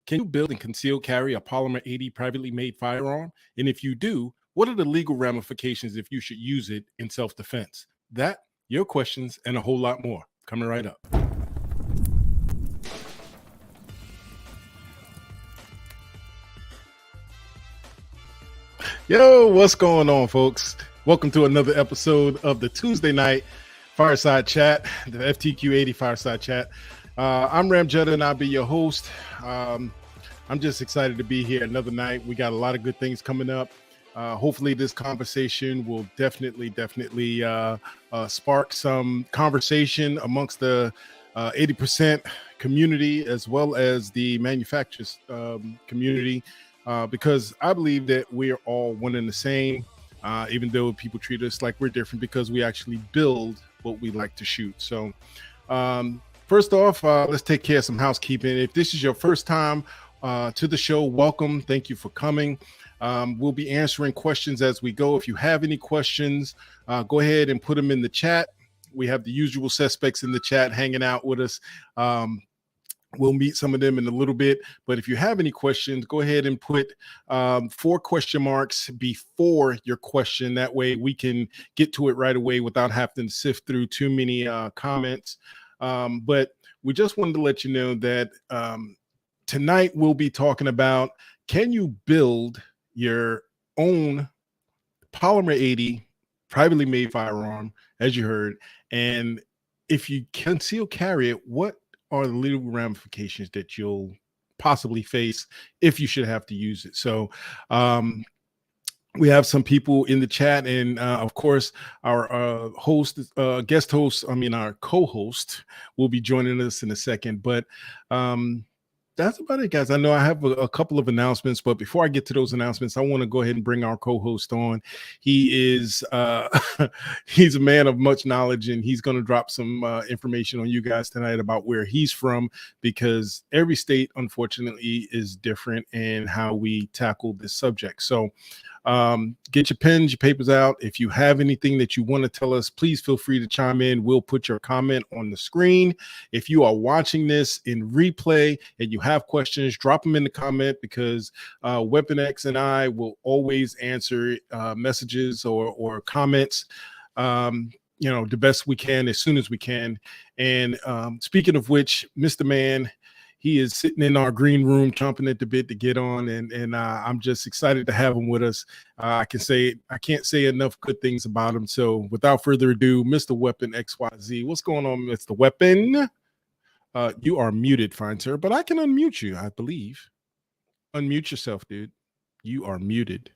Can you build and conceal carry a Polymer80 privately made firearm? And if you do, what are the legal ramifications if you should use it in self-defense? That, your questions, and a whole lot more coming right up. Yo, what's going on, folks? Welcome to another episode of the Tuesday night Fireside Chat, the FTQ80 Fireside Chat. I'm RAMjetta, and I'll be your host. I'm just excited to be here another night. We got a lot of good things coming up. Hopefully this conversation will definitely spark some conversation amongst the 80% community as well as the manufacturers community, because I believe that we are all one and the same, even though people treat us like we're different, because we actually build what we like to shoot. So first off, let's take care of some housekeeping. If this is your first time to the show, welcome. Thank you for coming. We'll be answering questions as we go. If you have any questions, go ahead and put them in the chat. We have the usual suspects in the chat hanging out with us. We'll meet some of them in a little bit, but if you have any questions, go ahead and put 4 question marks before your question. That way we can get to it right away without having to sift through too many comments. But we just wanted to let you know that tonight we'll be talking about, can you build your own Polymer80 privately made firearm, as you heard, and if you conceal carry it, what are the legal ramifications that you'll possibly face if you should have to use it? So we have some people in the chat, and of course our our co-host will be joining us in a second, but that's about it, guys. I know I have a couple of announcements, but before I get to those announcements, I want to go ahead and bring our co-host on. He is he's a man of much knowledge, and he's going to drop some information on you guys tonight about where he's from, because every state, unfortunately, is different in how we tackle this subject. So get your pens, your papers out. If you have anything that you want to tell us, please feel free to chime in. We'll put your comment on the screen. If you are watching this in replay and you have questions, drop them in the comment, because Weapon X and I will always answer messages or comments, the best we can, as soon as we can. And speaking of which, Mr. Man, he is sitting in our green room chomping at the bit to get on, and I'm just excited to have him with us. I can't say enough good things about him. So without further ado, Mr. Weapon XYZ, what's going on, Mr. Weapon? You are muted, fine sir, but I can unmute you, I believe. Unmute yourself, dude. You are muted.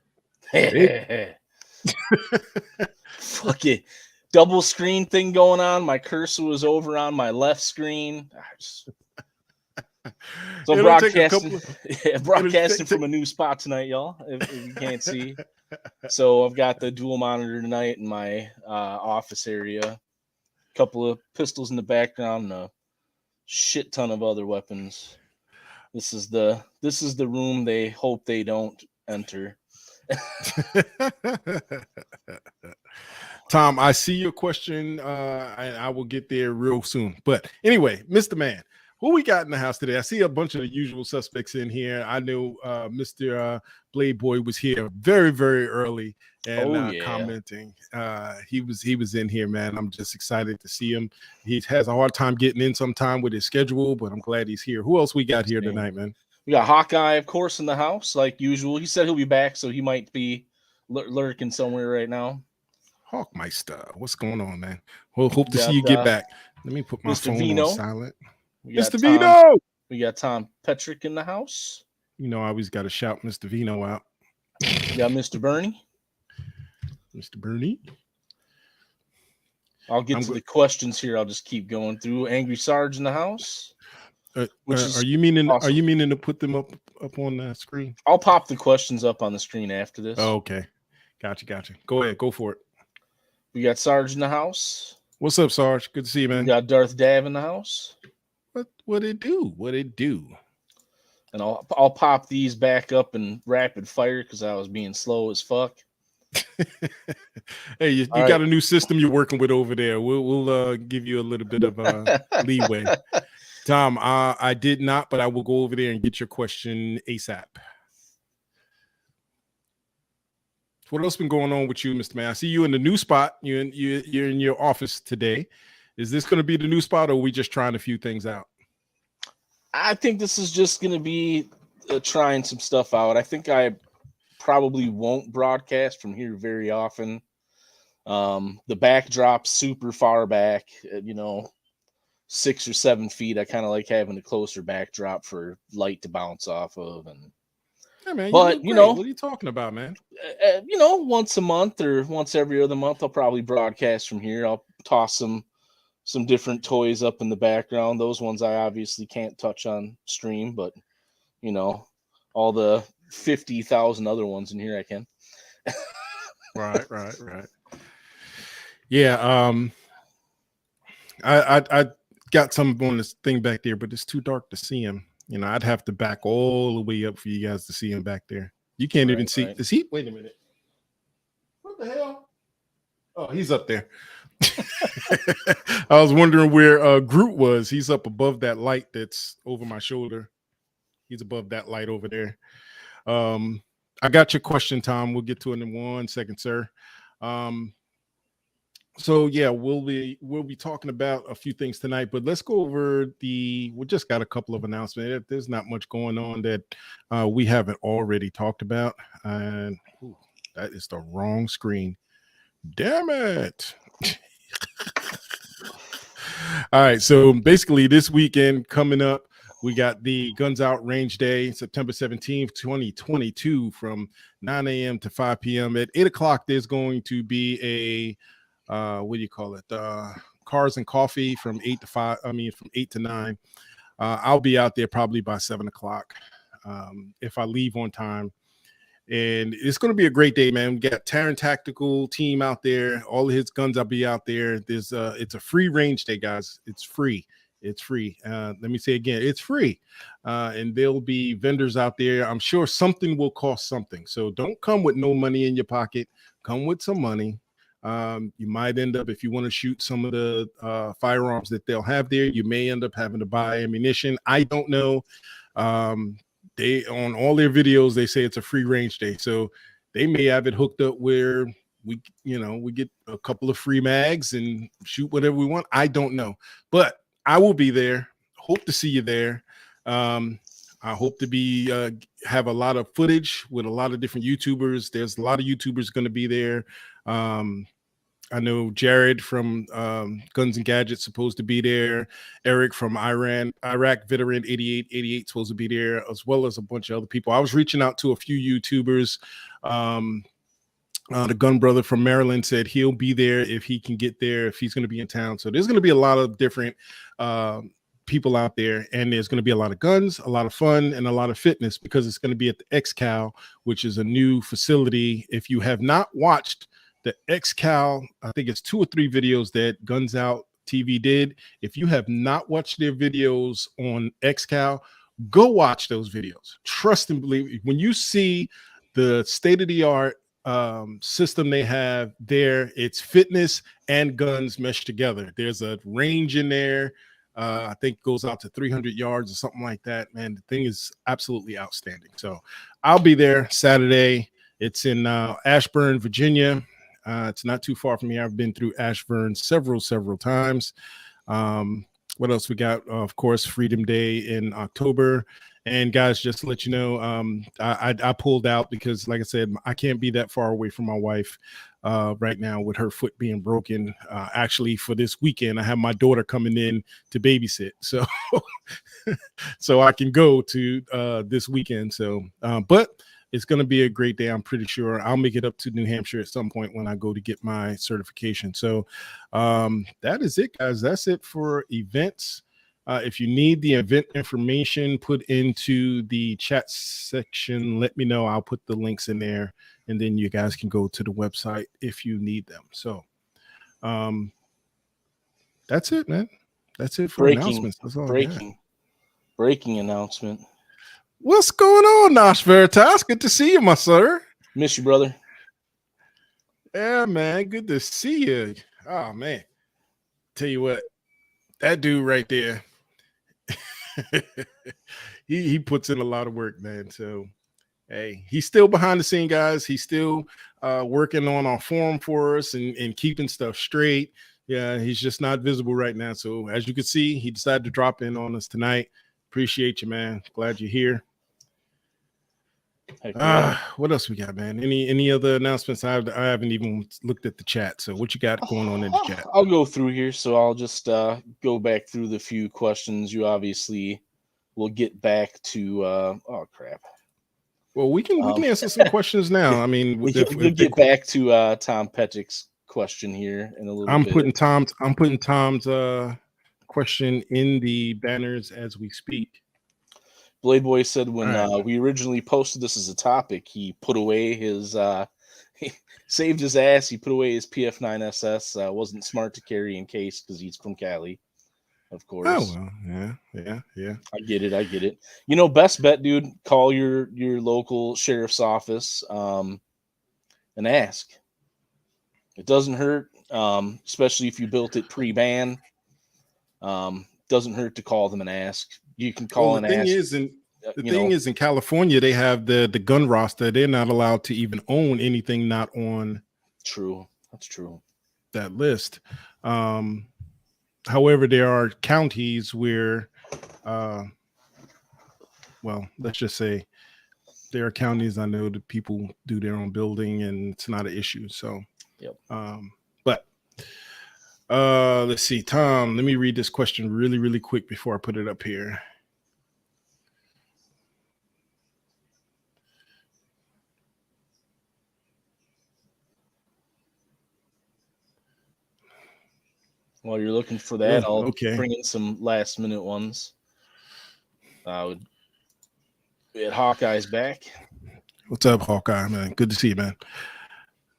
Fucking double screen thing going on. My cursor was over on my left screen. So broadcasting from a new spot tonight, y'all, if you can't see. So I've got the dual monitor tonight in my office area, a couple of pistols in the background, and a shit ton of other weapons. This is the room they hope they don't enter. Tom, I see your question. I will get there real soon. But anyway, Mr. Man, who we got in the house today? I see a bunch of the usual suspects in here. I know Mr. Blade Boy was here very, very early and commenting. He was in here, man. I'm just excited to see him. He has a hard time getting in sometime with his schedule, but I'm glad he's here. Who else we got here tonight, man? We got Hawkeye, of course, in the house, like usual. He said he'll be back, so he might be lurking somewhere right now. Hawkmeister, what's going on, man? Well, hope to see you get back. Let me put my phone on silent. Mr. Vino! We got Tom Petrick in the house. You know, I always got to shout Mr. Vino out. We got Mr. Bernie. Mr. Bernie. I'll get to the questions here. I'll just keep going through. Angry Sarge in the house. Are you meaning awesome. Are you meaning to put them up on the screen? I'll pop the questions up on the screen after this. Oh, okay. Gotcha. Go ahead. Go for it. We got Sarge in the house. What's up, Sarge? Good to see you, man. We got Darth Dav in the house. What it do? And I'll pop these back up in rapid fire because I was being slow as fuck. Hey, you got a new system you're working with over there. We'll give you a little bit of leeway. Tom, I did not, but I will go over there and get your question ASAP. What else been going on with you, Mr. Man? I see you in the new spot. You're in your office today. Is this going to be the new spot, or are we just trying a few things out? I think this is just going to be trying some stuff out. I think I probably won't broadcast from here very often. The backdrop's super far back, 6 or 7 feet. I kind of like having a closer backdrop for light to bounce off of. And yeah, man, but what are you talking about, man? Once a month or once every other month, I'll probably broadcast from here. I'll toss some different toys up in the background. Those ones I obviously can't touch on stream, but all the 50,000 other ones in here I can. Right. Yeah. I got some on this thing back there, but it's too dark to see him. I'd have to back all the way up for you guys to see him back there. You can't even see. Is he? Wait a minute. What the hell? Oh, he's up there. I was wondering where Groot was. He's up above that light that's over my shoulder. He's above that light over there. I got your question, Tom. We'll get to it in 1 second, sir. So yeah, we'll be talking about a few things tonight, but let's go over we just got a couple of announcements. There's not much going on that we haven't already talked about. And that is the wrong screen. Damn it. All right, so basically this weekend coming up, we got the Guns Out Range Day, September 17th, 2022, from 9 a.m. to 5 p.m. At 8 o'clock, there's going to be a cars and coffee from 8 to 9. I'll be out there probably by 7 o'clock if I leave on time. And it's going to be a great day, man. We got Terran Tactical team out there. All of his guns will be out there. It's a free range day, guys. It's free. It's free. Let me say again, it's free. And there'll be vendors out there. I'm sure something will cost something. So don't come with no money in your pocket. Come with some money. You might end up, if you want to shoot some of the firearms that they'll have there, you may end up having to buy ammunition. I don't know. They, on all their videos, they say it's a free range day. So they may have it hooked up where we get a couple of free mags and shoot whatever we want. I don't know, but I will be there. Hope to see you there. I hope to have a lot of footage with a lot of different YouTubers. There's a lot of YouTubers going to be there. I know Jared from Guns and Gadgets supposed to be there. Eric from Iraq Veteran 8888 supposed to be there, as well as a bunch of other people. I was reaching out to a few YouTubers. The Gun Brother from Maryland said he'll be there if he can get there, if he's going to be in town. So there's going to be a lot of different people out there, and there's going to be a lot of guns, a lot of fun, and a lot of fitness, because it's going to be at the XCal, which is a new facility. If you have not watched the XCal, I think it's 2 or 3 videos that Guns Out TV did. If you have not watched their videos on XCal, go watch those videos. Trust and believe. When you see the state-of-the-art system they have there, it's fitness and guns meshed together. There's a range in there. I think it goes out to 300 yards or something like that. Man, the thing is absolutely outstanding. So I'll be there Saturday. It's in Ashburn, Virginia. It's not too far from here. I've been through Ashburn several times. What else we got? Of course, Freedom Day in October. And guys, just to let you know, I pulled out because, like I said, I can't be that far away from my wife right now with her foot being broken. Actually, for this weekend, I have my daughter coming in to babysit, so so I can go to this weekend. So, but it's going to be a great day. I'm pretty sure I'll make it up to New Hampshire at some point when I go to get my certification. So that is it, guys. That's it for events. If you need the event information put into the chat section, let me know. I'll put the links in there, and then you guys can go to the website if you need them. So that's it, man. That's it for announcements. That's all breaking announcement. What's going on, Nosh Veritas? Good to see you, my sir. Miss you, brother. Yeah, man. Good to see you. Oh, man. Tell you what, that dude right there, he puts in a lot of work, man. So hey, he's still behind the scene, guys. He's still working on our forum for us and keeping stuff straight. Yeah, he's just not visible right now. So as you can see, he decided to drop in on us tonight. Appreciate you, man. Glad you're here. What else we got, man? Any other announcements? I haven't even looked at the chat. So what you got going on in the chat? I'll go through here. So I'll just go back through the few questions. You obviously will get back to. Oh crap. Well, we can answer some questions now. I mean, we'll get back to Tom Petrick's question here in a little bit. I'm putting Tom's question in the banners as we speak. Blade Boy said when we originally posted this as a topic, he put away his he saved his ass. He put away his PF9SS. Wasn't smart to carry in case because he's from Cali, of course. Oh well, yeah. I get it. You know, best bet, dude. Call your local sheriff's office and ask. It doesn't hurt, especially if you built it pre-ban. Doesn't hurt to call them and ask. You can call and ask. The thing is, in California, they have the gun roster. They're not allowed to even own anything not on. True, that's true. That list. However, there are counties where, well, let's just say there are counties I know that people do their own building and it's not an issue. So, yep. But let's see, Tom. Let me read this question really, really quick before I put it up here. While you're looking for that, I'll bring in some last minute ones. We had Hawkeye's back. What's up, Hawkeye, man? Good to see you, man.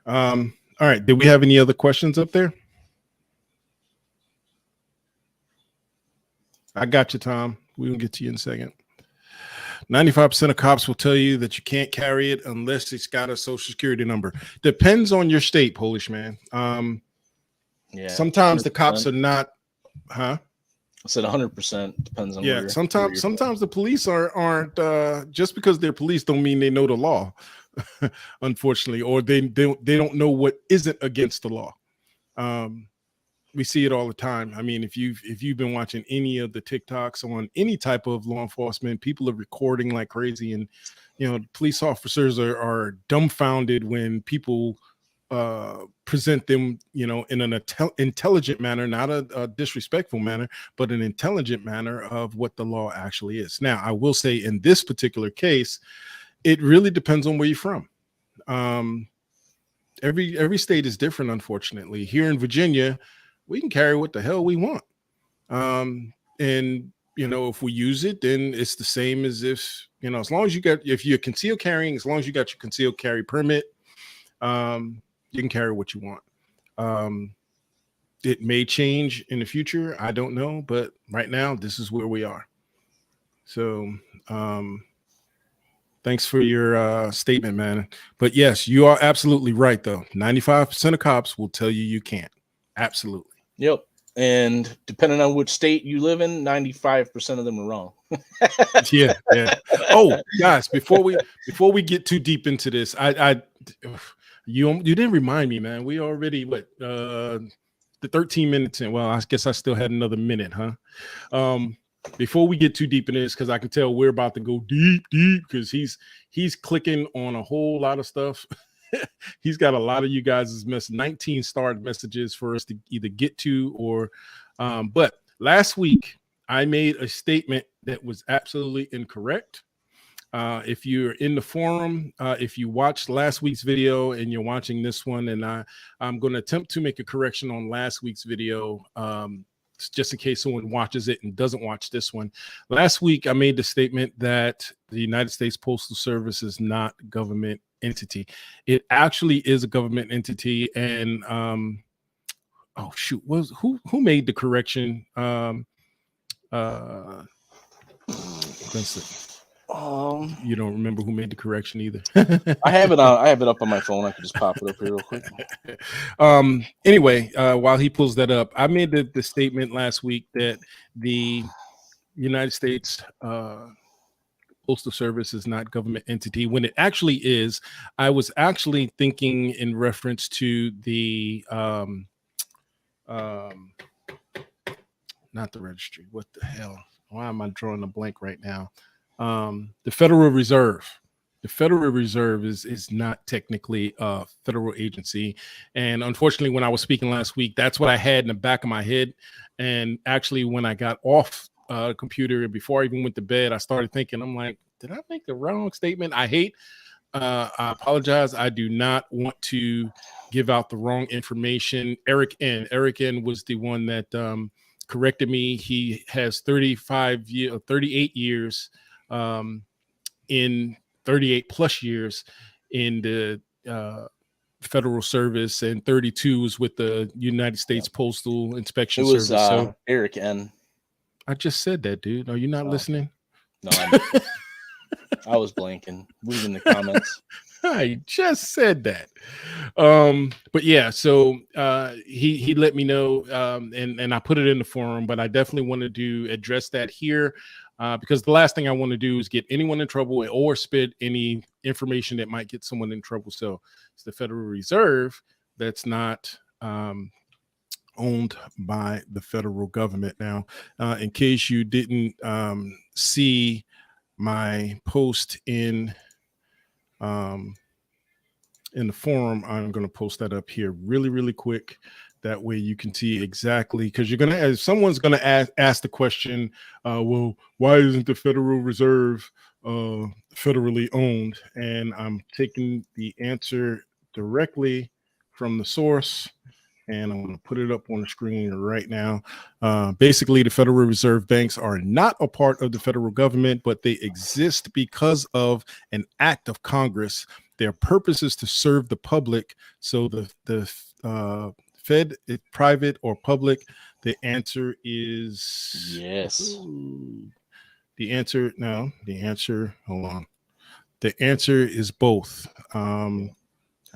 All right. Did we have any other questions up there? I got you, Tom. We'll get to you in a second. 95% of cops will tell you that you can't carry it unless it's got a social security number. Depends on your state, Polish man. Yeah. Sometimes 100%. The cops are not, huh? I said 100% depends on. Yeah. Sometimes the police aren't just because they're police don't mean they know the law, unfortunately, or they don't know what isn't against the law. We see it all the time. I mean, if you've been watching any of the TikToks on any type of law enforcement, people are recording like crazy, and police officers are dumbfounded when people present them, in an intelligent manner, not a disrespectful manner, but an intelligent manner of what the law actually is. Now, I will say in this particular case, it really depends on where you're from. Every state is different, unfortunately. Here in Virginia, we can carry what the hell we want. And if we use it, then it's the same as if if you're concealed carrying, as long as you got your concealed carry permit, you can carry what you want. It may change in the future. I don't know, but right now, this is where we are. So, thanks for your statement, man. But yes, you are absolutely right, though. 95% of cops will tell you can't. Absolutely. Yep. And depending on which state you live in, 95% of them are wrong. Yeah. Oh, guys, before we get too deep into this, you didn't remind me, man. We already the 13 minutes in. Well, I guess I still had another minute, huh? Before we get too deep in this, because I can tell we're about to go deep, because he's clicking on a whole lot of stuff. He's got a lot of you guys' 19 starred messages for us to either get to or but last week I made a statement that was absolutely incorrect. If you're in the forum, if you watched last week's video and you're watching this one, and I'm going to attempt to make a correction on last week's video, just in case someone watches it and doesn't watch this one. Last week, I made the statement that the United States Postal Service is not a government entity. It actually is a government entity. And oh shoot, who made the correction? You don't remember who made the correction either. I have it up on my phone. I can just pop it up here real quick. Anyway, while he pulls that up, I made the statement last week that the United States Postal Service is not government entity when it actually is. I was actually thinking in reference to the not the registry. What the hell? Why am I drawing a blank right now? The Federal Reserve. The Federal Reserve is not technically a federal agency. And unfortunately, when I was speaking last week, that's what I had in the back of my head. And actually, when I got off computer before I even went to bed, I started thinking, I'm like, did I make the wrong statement? I apologize. I do not want to give out the wrong information. Eric N was the one that corrected me. He has 38 years in 38 plus years in the federal service, and 32 is with the United States Postal Inspection Service. So Eric N. I just said that, dude. Are you not listening? No, I was blanking, reading the comments. I just said that. But yeah, so he let me know, and I put it in the forum, but I definitely wanted to address that here because the last thing I want to do is get anyone in trouble or spit any information that might get someone in trouble. So it's the Federal Reserve that's not owned by the federal government. Now, in case you didn't see my post in the forum, I'm going to post that up here really quick. That way you can see exactly, because you're going to, as someone's going to ask the question, well, why isn't the Federal Reserve federally owned? And I'm taking the answer directly from the source, and I'm going to put it up on the screen right now. Basically, the Federal Reserve banks are not a part of the federal government, but they exist because of an act of Congress. Their purpose is to serve the public. So the Fed is private or public? The answer is yes. The answer, hold on. The answer is both. I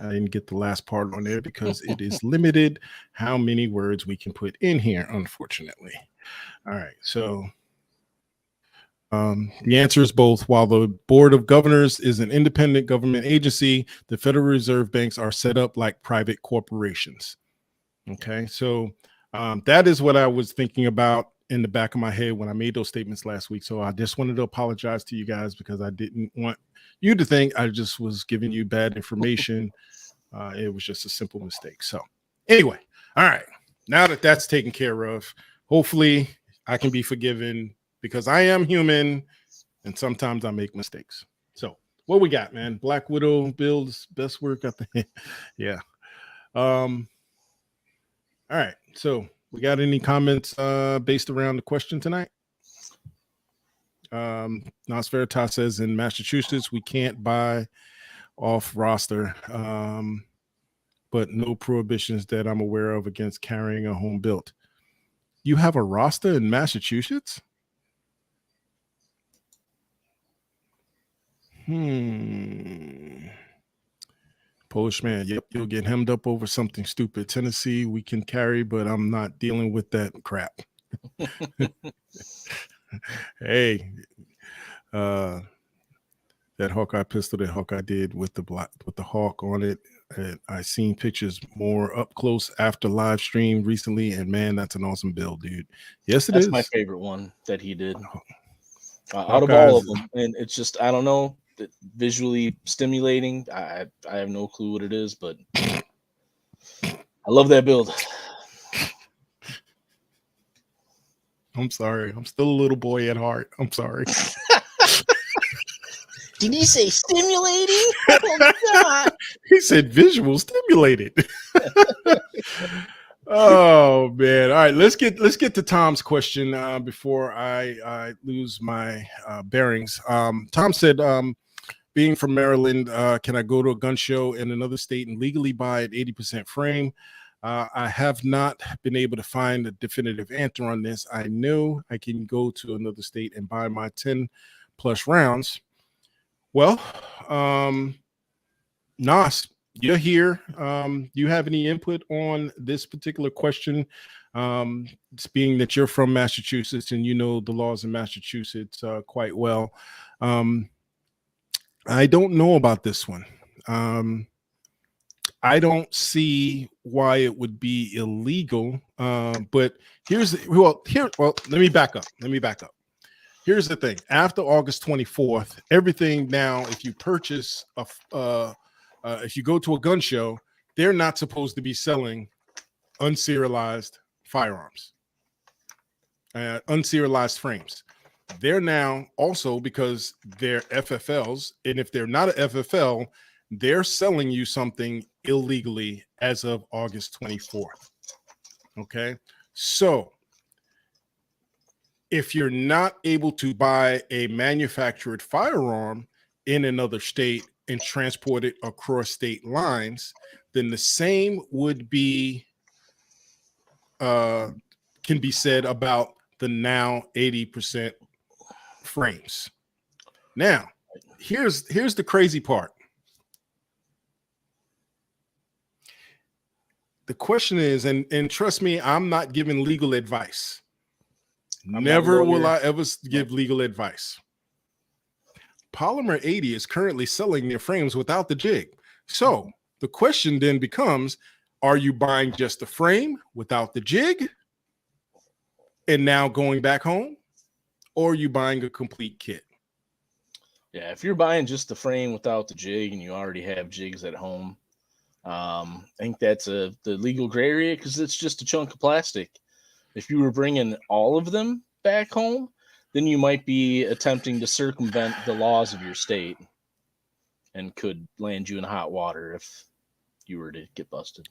didn't get the last part on there because it is limited how many words we can put in here, unfortunately. All right, so the answer is both. While the Board of Governors is an independent government agency, the Federal Reserve banks are set up like private corporations. Okay, so that is what I was thinking about in the back of my head when I made those statements last week. So I just wanted to apologize to you guys because I didn't want you to think I just was giving you bad information. It was just a simple mistake. So anyway, all right, now that that's taken care of, hopefully I can be forgiven because I am human and sometimes I make mistakes. So what we got, man? Black Widow builds best work, I think. Yeah. All right, so we got any comments based around the question tonight? Nas Veritas says in Massachusetts we can't buy off roster, but no prohibitions that I'm aware of against carrying a home built. You have a roster in Massachusetts? Polish man, yep, you'll get hemmed up over something stupid. Tennessee, we can carry, but I'm not dealing with that crap. Hey, that Hawkeye pistol that Hawkeye did with the hawk on it, I seen pictures more up close after live stream recently, and man, that's an awesome build, dude. Yes, That's my favorite one that he did out of all of them, and it's just, I don't know, visually stimulating. I have no clue what it is, but I love that build. I'm sorry, I'm still a little boy at heart. I'm sorry. Did he say stimulating? Oh God! He said visual stimulated. Oh man! All right, let's get to Tom's question before I lose my bearings. Tom said, being from Maryland, can I go to a gun show in another state and legally buy at 80% frame? I have not been able to find a definitive answer on this. I know I can go to another state and buy my 10 plus rounds. Well, Nas, you're here. Do you have any input on this particular question? Being that you're from Massachusetts and you know the laws in Massachusetts quite well. I don't know about this one. I don't see why it would be illegal. But let me back up. Here's the thing. After August 24th, everything now, if you purchase if you go to a gun show, they're not supposed to be selling unserialized firearms, unserialized frames. They're now also, because they're FFLs, and if they're not an FFL, they're selling you something illegally as of August 24th. Okay, so if you're not able to buy a manufactured firearm in another state and transport it across state lines, then the same would be can be said about the now 80% frames. Now, here's the crazy part. The question is, and trust me, I'm not giving legal advice. Never will I ever give legal advice. Polymer80 is currently selling their frames without the jig. So the question then becomes, are you buying just the frame without the jig and now going back home? Or are you buying a complete kit? Yeah, if you're buying just the frame without the jig and you already have jigs at home, I think that's the legal gray area, because it's just a chunk of plastic. If you were bringing all of them back home, then you might be attempting to circumvent the laws of your state and could land you in hot water if you were to get busted.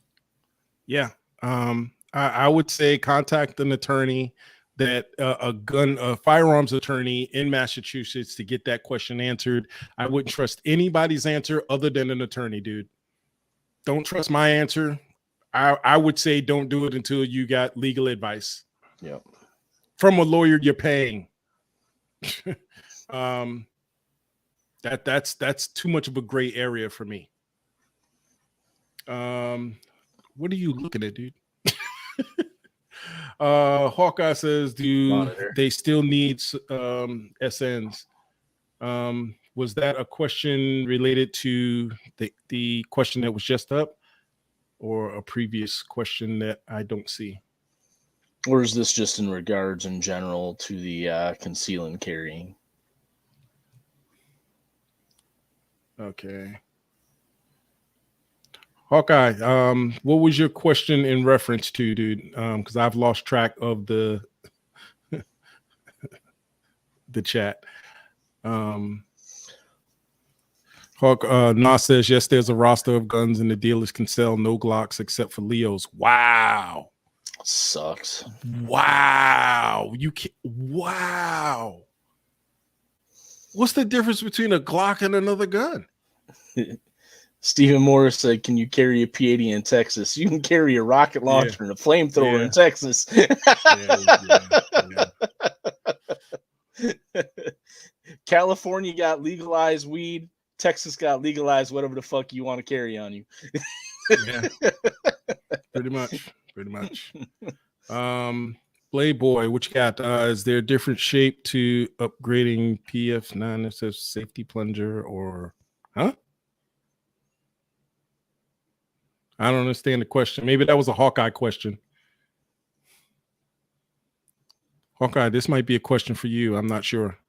Yeah. I would say contact an attorney, that a firearms attorney in Massachusetts, to get that question answered. I wouldn't trust anybody's answer other than an attorney, dude. Don't trust my answer. I would say don't do it until you got legal advice. Yep. From a lawyer you're paying. That's too much of a gray area for me. What are you looking at, dude? Hawkeye says, do they still need SNs? Was that a question related to the question that was just up, or a previous question that I don't see? Or is this just in regards in general to the conceal and carrying? Okay. Hawkeye, what was your question in reference to, dude? Because I've lost track of the chat. Nas says, yes, there's a roster of guns and the dealers can sell no Glocks except for Leos. Wow. Sucks. Wow. Wow. What's the difference between a Glock and another gun? Stephen Morris said, can you carry a P80 in Texas? You can carry a rocket launcher and a flamethrower in Texas. California got legalized weed. Texas got legalized whatever the fuck you want to carry on you. Yeah. Pretty much. Playboy, what you got? Is there a different shape to upgrading PF9 that says safety plunger, or huh? I don't understand the question. Maybe that was a Hawkeye question. Hawkeye, this might be a question for you. I'm not sure.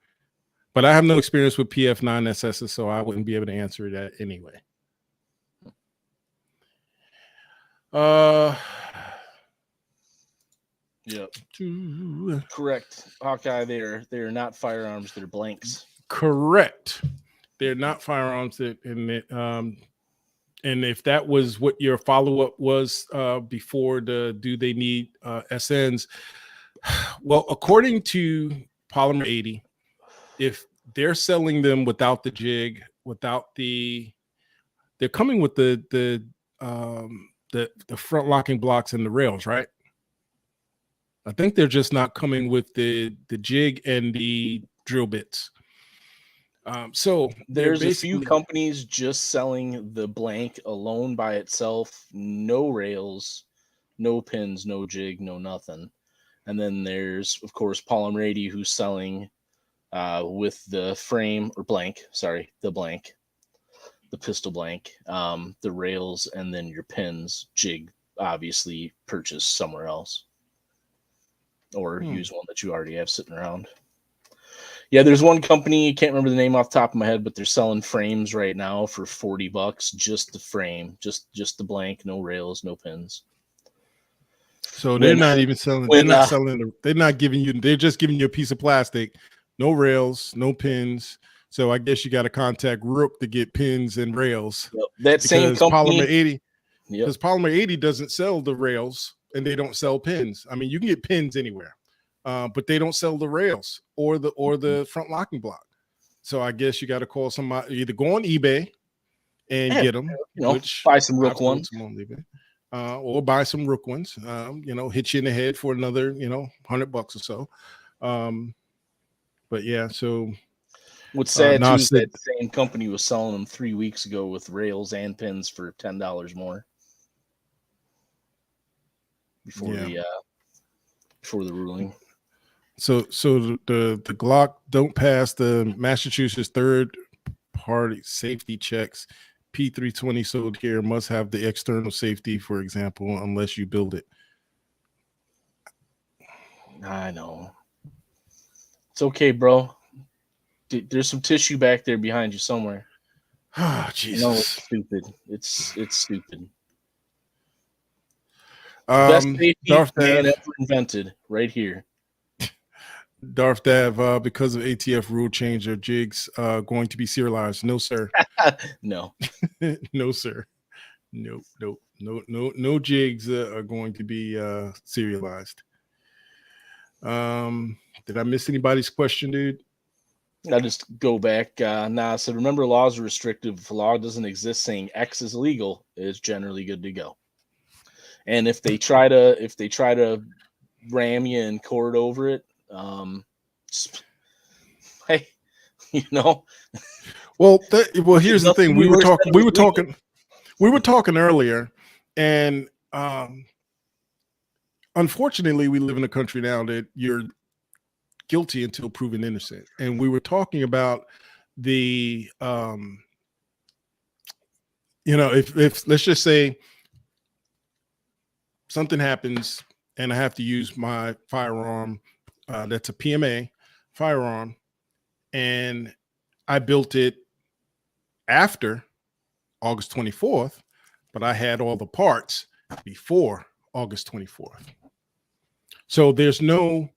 But I have no experience with PF9 SSs, so I wouldn't be able to answer that anyway. Yep. Correct. Hawkeye, they're not firearms, they're blanks. Correct. They're not firearms, and if that was what your follow-up was before do they need SNs? Well, according to Polymer80, if they're selling them without the jig, they're coming with the front locking blocks and the rails, right? I think they're just not coming with the jig and the drill bits. So there's a few companies just selling the blank alone by itself, no rails, no pins, no jig, no nothing. And then there's, of course, Polymer80, who's selling with the frame or blank, sorry, the blank, the pistol blank, the rails, and then your pins, jig, obviously purchased somewhere else or use one that you already have sitting around. Yeah, there's one company, can't remember the name off the top of my head, but they're selling frames right now for $40, just the frame, just the blank, no rails, no pins. So they're not even selling. They're not selling. They're not giving you. They're just giving you a piece of plastic, no rails, no pins. So I guess you got to contact Rook to get pins and rails. Yep. That same company, Polymer80, because Polymer80 doesn't sell the rails and they don't sell pins. I mean, you can get pins anywhere, but they don't sell the rails or the front locking block. So I guess you got to call somebody, either go on eBay and get them, buy some Rook ones. Or buy some Rook ones, hit you in the head for another, $100 or so. But yeah, so what's sad too is that same company was selling them 3 weeks ago with rails and pins for $10 more before the ruling. So the Glock don't pass the Massachusetts third party safety checks. P320 sold here must have the external safety, for example, unless you build it. I know. It's okay, bro. There's some tissue back there behind you somewhere. Oh, Jesus. No, it's stupid. It's stupid. Best safety man ever invented, right here. Darth Dav, because of ATF rule change, are jigs going to be serialized? No, sir. No. No, sir. No jigs are going to be serialized. Did I miss anybody's question, dude? I'll just go back. So remember, laws are restrictive. If a law doesn't exist saying X is illegal, it's generally good to go. And if they try to ram you in court over it, hey, Well, here's the thing. We were talking earlier, and unfortunately, we live in a country now that you're guilty until proven innocent. And we were talking about the, if let's just say something happens and I have to use my firearm, that's a PMA firearm, and I built it after August 24th, but I had all the parts before August 24th. So there's no,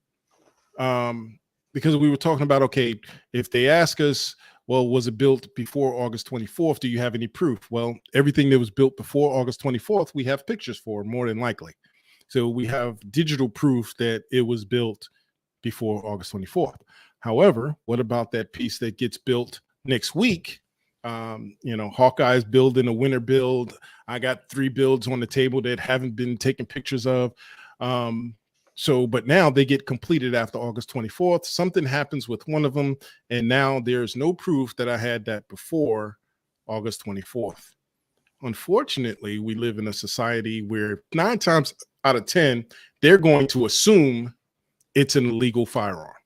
because we were talking about, okay, if they ask us, well, was it built before August 24th? Do you have any proof? Well, everything that was built before August 24th, we have pictures for, more than likely. So we have digital proof that it was built before August 24th. However, what about that piece that gets built next week? Hawkeye's building a winter build. I got 3 builds on the table that haven't been taken pictures of. But now they get completed after August 24th. Something happens with one of them, and now there's no proof that I had that before August 24th. Unfortunately, we live in a society where 9 times out of 10, they're going to assume it's an illegal firearm.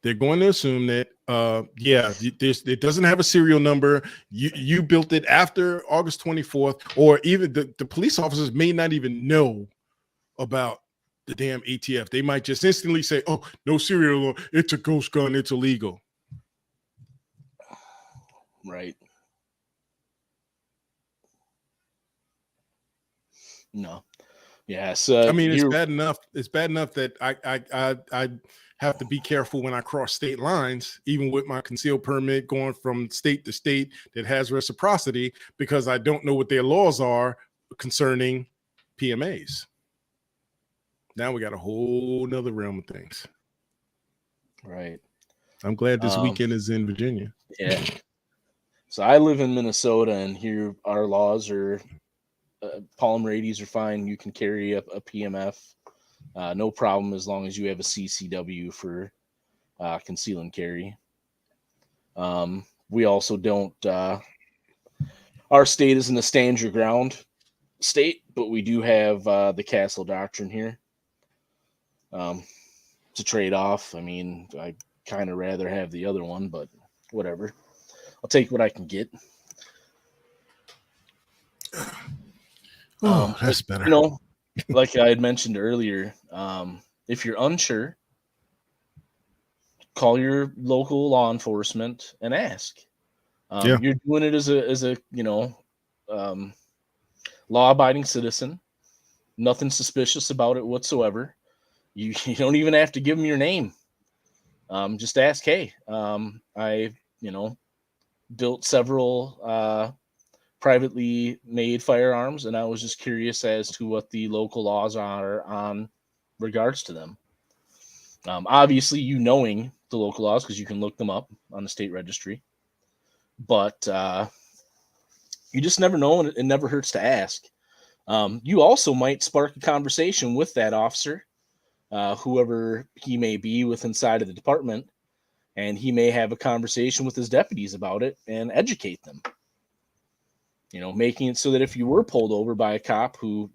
They're going to assume that, it doesn't have a serial number. You built it after August 24th, or even the police officers may not even know about the damn ATF. They might just instantly say, oh, no serial, it's a ghost gun, it's illegal. Right. No. Yes. I mean, it's bad enough. It's bad enough that I have to be careful when I cross state lines, even with my Conceal permit going from state to state that has reciprocity, because I don't know what their laws are concerning PMAs. Now we got a whole nother realm of things. Right. I'm glad this weekend is in Virginia. Yeah. So I live in Minnesota, and here our laws are Polymer80s are fine. You can carry a PMF, no problem, as long as you have a CCW for conceal and carry. We also don't. Our state isn't a stand your ground state, but we do have the castle doctrine here. To trade off. I mean, I kind of rather have the other one, but whatever. I'll take what I can get. That's better. You know, like I had mentioned earlier, if you're unsure, call your local law enforcement and ask. Yeah. You're doing it as a law-abiding citizen. Nothing suspicious about it whatsoever. You don't even have to give them your name. Just ask, hey, I built several privately made firearms, and I was just curious as to what the local laws are on regards to them. Obviously, knowing the local laws because you can look them up on the state registry, but you just never know, and it never hurts to ask. You also might spark a conversation with that officer, whoever he may be with inside of the department, and he may have a conversation with his deputies about it and educate them. Making it so that if you were pulled over by a cop who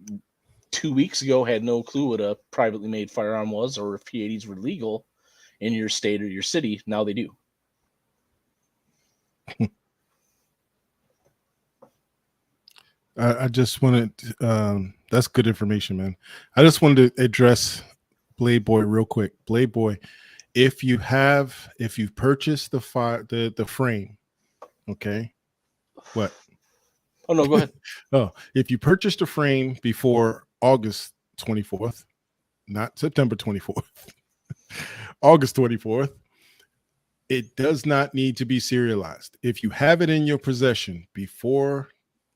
2 weeks ago had no clue what a privately made firearm was, or if P80s were legal in your state or your city, now they do. I just wanted, that's good information, man. I just wanted to address Blade Boy real quick. Blade Boy, if you've purchased the frame, okay, what? Oh no, go ahead. Oh, if you purchased a frame before August 24th, not September 24th, August 24th, it does not need to be serialized. If you have it in your possession before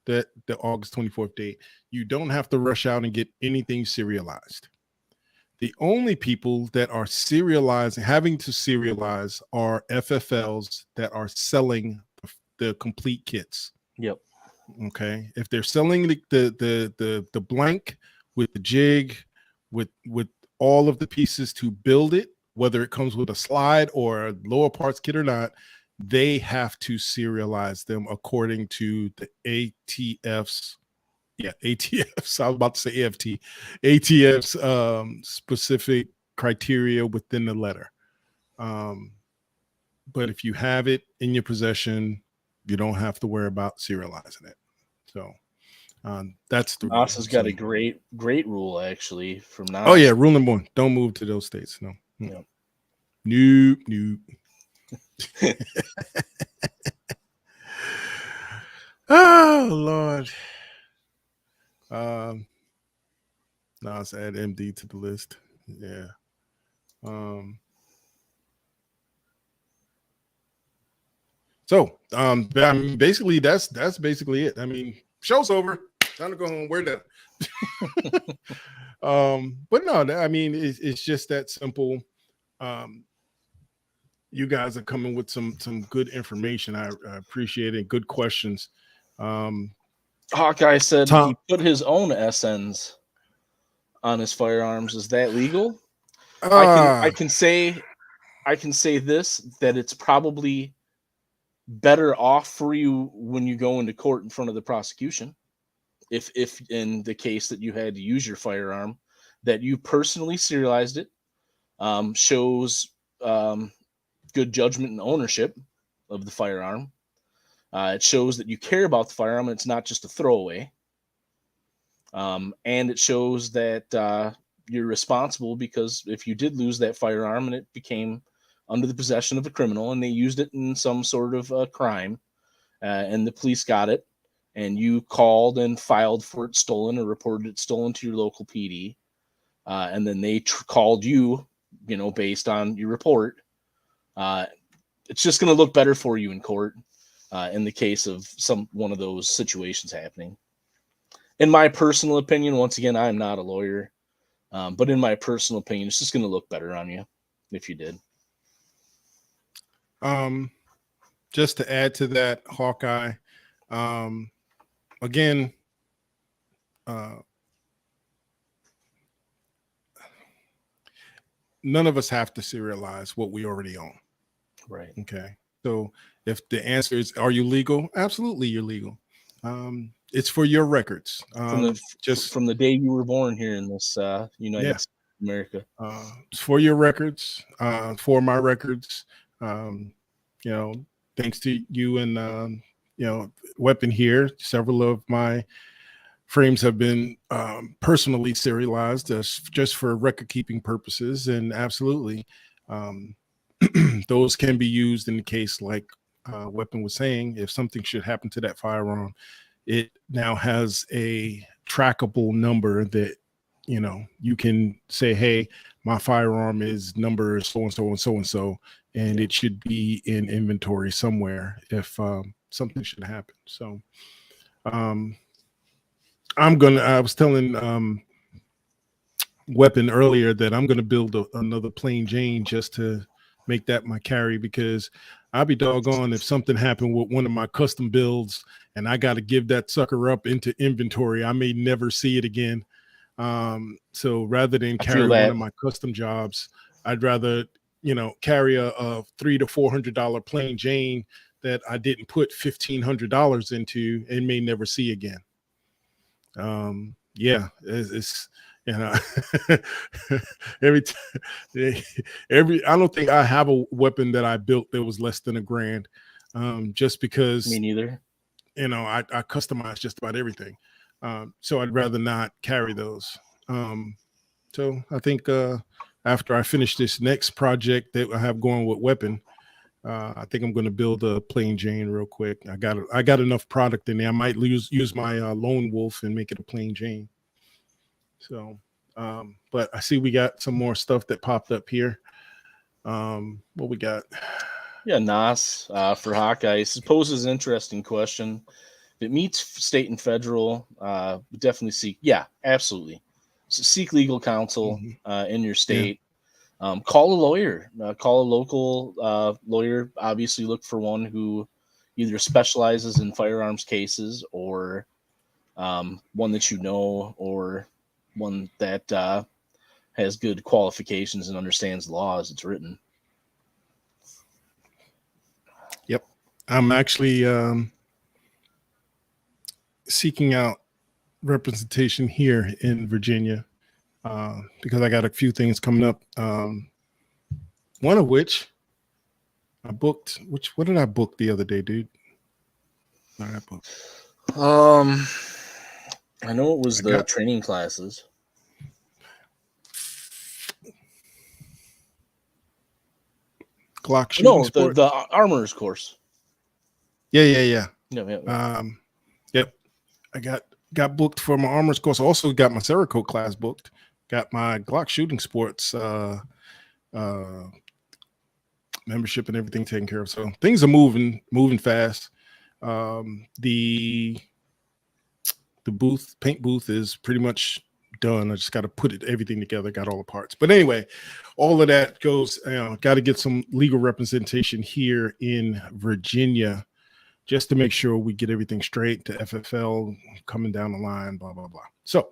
the August 24th date, you don't have to rush out and get anything serialized. The only people that are having to serialize are FFLs that are selling the complete kits. Yep. Okay. If they're selling the blank with the jig, with all of the pieces to build it, whether it comes with a slide or a lower parts kit or not, they have to serialize them according to the ATF's. Yeah, ATF's. I was about to say AFT. ATF's specific criteria within the letter. But if you have it in your possession, you don't have to worry about serializing it. So that's the rule. NASA's got a great rule actually from NASA. Oh yeah, rule number 1: don't move to those states. No. Yep. Nope. Oh Lord. Now let's add MD to the list. Yeah. So I mean, basically that's basically it. I mean, show's over. Time to go home. We're done. But no, I mean, it's just that simple. You guys are coming with some good information. I appreciate it. Good questions. Hawkeye said he put his own SNs on his firearms. Is that legal? I can say this, that it's probably better off for you when you go into court in front of the prosecution. If in the case that you had to use your firearm, that you personally serialized it, shows good judgment and ownership of the firearm. It shows that you care about the firearm and it's not just a throwaway. And it shows that you're responsible, because if you did lose that firearm and it became under the possession of a criminal and they used it in some sort of crime, and the police got it, and you called and filed for it stolen or reported it stolen to your local PD, and then they called you, based on your report, it's just going to look better for you in court in the case of one of those situations happening. In my personal opinion, once again, I'm not a lawyer, but in my personal opinion, it's just going to look better on you if you did. Just to add to that, Hawkeye, again, none of us have to serialize what we already own. Right. Okay. So if the answer is, are you legal? Absolutely, you're legal. It's for your records. From the day you were born here in this United States of America. It's for your records, for my records. Thanks to you and Weapon here, several of my frames have been personally serialized just for record keeping purposes, and absolutely, those can be used in the case like Weapon was saying. If something should happen to that firearm, it now has a trackable number that you can say, hey, my firearm is number so and so and so and so, and it should be in inventory somewhere if something should happen. So I was telling Weapon earlier that I'm gonna build another plain Jane just to make that my carry, because I'll be doggone if something happened with one of my custom builds and I got to give that sucker up into inventory. I may never see it again. So rather than carry one of my custom jobs, I'd rather carry a $300 to $400 plain Jane that I didn't put $1,500 into and may never see again. It's I don't think I have a weapon that I built that was less than $1,000, just because me neither. I customize just about everything. So I'd rather not carry those. So I think after I finish this next project that I have going with Weapon, I think I'm going to build a plain Jane real quick. I got enough product in there. I might use my Lone Wolf and make it a plain Jane. So, but I see we got some more stuff that popped up here. What we got? Yeah, Nas for Hawkeye poses an interesting question. If it meets state and federal, definitely seek. Yeah, absolutely. So seek legal counsel in your state. Yeah. Call a lawyer. Call a local lawyer. Obviously, look for one who either specializes in firearms cases or one that or one that has good qualifications and understands the law as it's written. Yep. I'm actually seeking out representation here in Virginia because I got a few things coming up. One of which I booked. What did I book the other day, dude? What did I book? I know it was the training classes. Glock shooting sport. the armorer's course. Yeah. Yep. I got booked for my armorer's course. I also got my Cerakote class booked. Got my Glock shooting sports membership and everything taken care of. So things are moving fast. The paint booth is pretty much done. I just got to put everything together, got all the parts. But anyway, all of that goes, got to get some legal representation here in Virginia just to make sure we get everything straight to FFL coming down the line, blah, blah, bly. So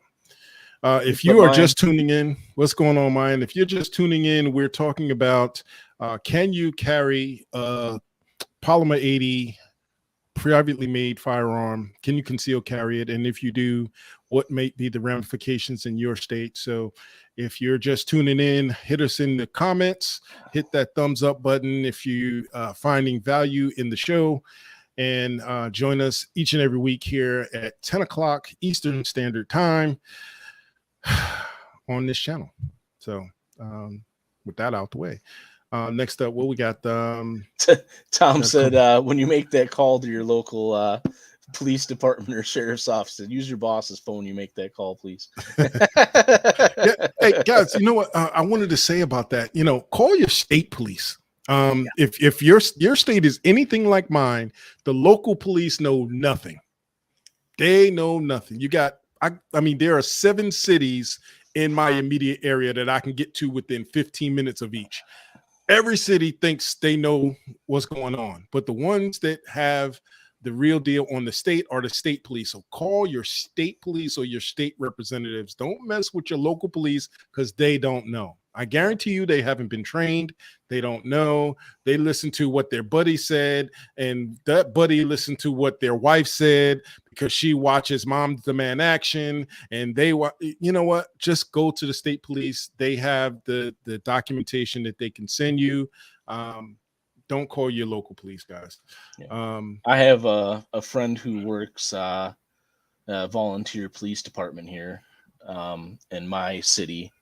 if you are just tuning in, what's going on, Mine? If you're just tuning in, we're talking about can you carry a Polymer80 privately made firearm? Can you conceal carry it? And if you do, what may be the ramifications in your state? So if you're just tuning in, hit us in the comments, hit that thumbs up button if you finding value in the show, and join us each and every week here at 10 o'clock Eastern Standard Time on this channel. So with that out the way, next up, what we got? Tom said, when you make that call to your local police department or sheriff's office, use your boss's phone. You make that call, please. Yeah. Hey guys, you know what I wanted to say about that? Call your state police. If your state is anything like mine, the local police know nothing. They know nothing. You got, I mean, there are 7 cities in my immediate area that I can get to within 15 minutes of each. Every city thinks they know what's going on, but the ones that have the real deal on the state are the state police. So call your state police or your state representatives. Don't mess with your local police because they don't know. I guarantee you they haven't been trained. They don't know. They listen to what their buddy said, and that buddy listened to what their wife said because she watches Mom Demand Action, and you know what? Just go to the state police. They have the documentation that they can send you. Don't call your local police, guys. Yeah. I have a friend who works volunteer police department here in my city.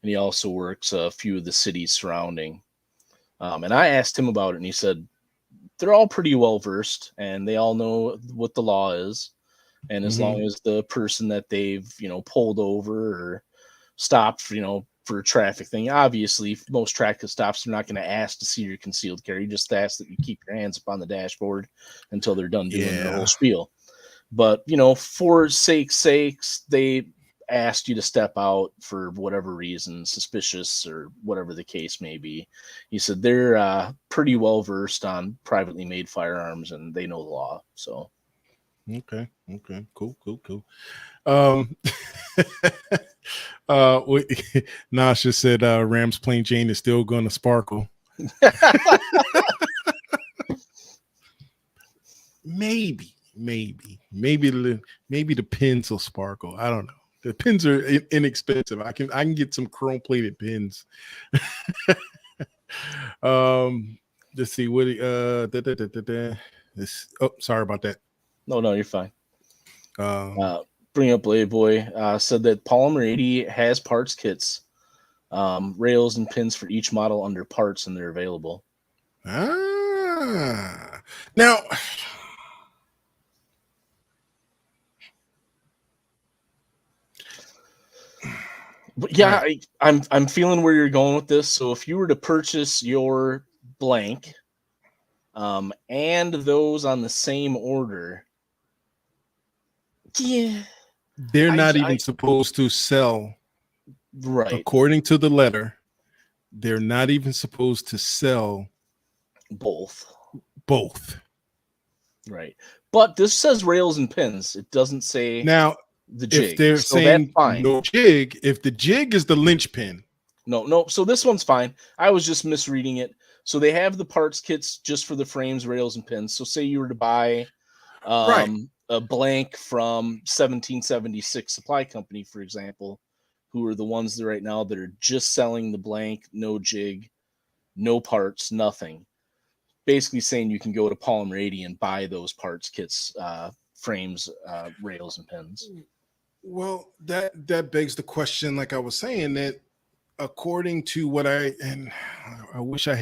And he also works a few of the cities surrounding. And I asked him about it, and he said they're all pretty well versed, and they all know what the law is. And as long as the person that they've pulled over or stopped for a traffic thing, obviously most traffic stops, they're not going to ask to see your concealed carry. Just ask that you keep your hands up on the dashboard until they're done doing their whole spiel. But for sakes, they asked you to step out for whatever reason, suspicious or whatever the case may be. He said they're pretty well versed on privately made firearms, and they know the law. So okay, cool. Nasha said Ram's plain Jane is still gonna sparkle. maybe the pins will sparkle. I don't know. The pins are inexpensive. I can get some chrome plated pins. Let's see what this. Oh, sorry about that. No, you're fine. Bring up Playboy said that Polymer80 has parts kits, rails and pins for each model under parts, and they're available. Now. But yeah, I'm feeling where you're going with this. So if you were to purchase your blank, and those on the same order, yeah, they're not even supposed to sell. Right. According to the letter, they're not even supposed to sell both. Right. But this says rails and pins. It doesn't say now. The jig. If they're saying no jig, if the jig is the linchpin. No. So this one's fine. I was just misreading it. So they have the parts kits just for the frames, rails, and pins. So say you were to buy a blank from 1776 Supply Company, for example, who are the ones that right now that are just selling the blank, no jig, no parts, nothing. Basically saying you can go to Polymer80 and buy those parts kits, frames, rails, and pins. Well, that begs the question, like I was saying, that according to what I wish I